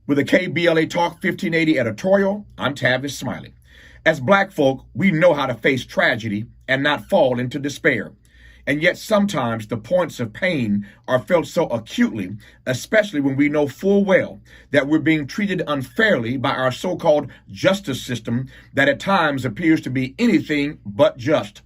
With a KBLA Talk 1580 editorial, I'm Tavis Smiley. As black folk, we know how to face tragedy and not fall into despair. And yet sometimes the points of pain are felt so acutely, especially when we know full well that we're being treated unfairly by our so-called justice system that at times appears to be anything but just.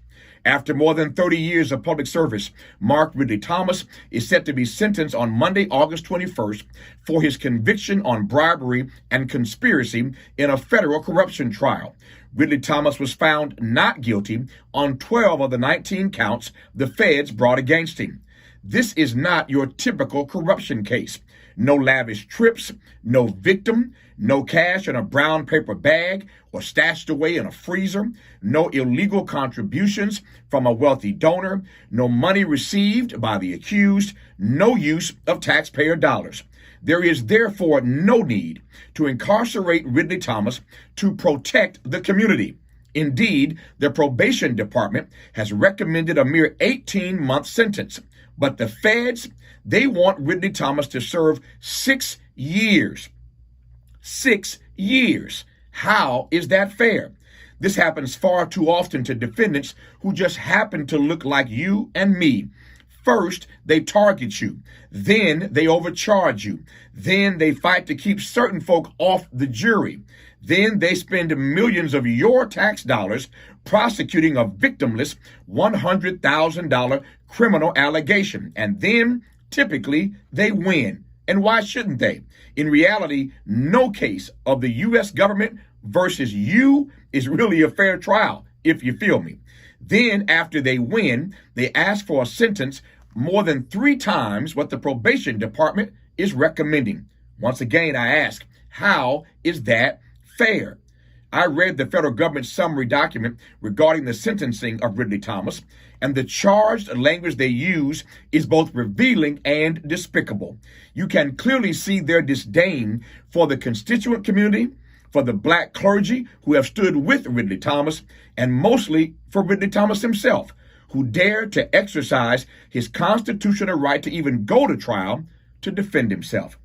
After more than 30 years of public service, Mark Ridley Thomas is set to be sentenced on Monday, August 21st for his conviction on bribery and conspiracy in a federal corruption trial. Ridley Thomas was found not guilty on 12 of the 19 counts the feds brought against him. This is not your typical corruption case. No lavish trips, no victim, no cash in a brown paper bag or stashed away in a freezer, no illegal contributions from a wealthy donor, no money received by the accused, no use of taxpayer dollars. There is therefore no need to incarcerate Ridley Thomas to protect the community. Indeed, the probation department has recommended a mere 18-month sentence. But the feds, they want Ridley Thomas to serve 6 years. 6 years. How is that fair? This happens far too often to defendants who just happen to look like you and me. First, they target you. Then they overcharge you. Then they fight to keep certain folk off the jury. Then they spend millions of your tax dollars prosecuting a victimless $100,000 criminal allegation. And then, typically, they win. And why shouldn't they? In reality, no case of the U.S. government versus you is really a fair trial, if you feel me. Then, after they win, they ask for a sentence more than 3 times what the probation department is recommending. Once again, I ask, how is that fair? I read the federal government summary document regarding the sentencing of Ridley Thomas, and the charged language they use is both revealing and despicable. You can clearly see their disdain for the constituent community, for the black clergy who have stood with Ridley Thomas, and mostly for Ridley Thomas himself, who dared to exercise his constitutional right to even go to trial to defend himself.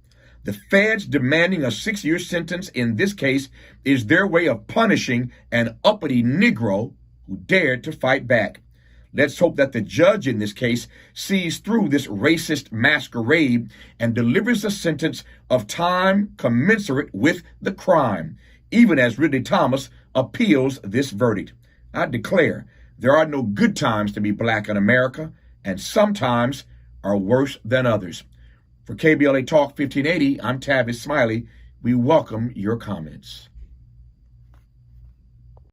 The feds demanding a 6-year sentence in this case is their way of punishing an uppity Negro who dared to fight back. Let's hope that the judge in this case sees through this racist masquerade and delivers a sentence of time commensurate with the crime, even as Ridley Thomas appeals this verdict. I declare there are no good times to be black in America, and some times are worse than others. For KBLA Talk 1580, I'm Tavis Smiley. We welcome your comments.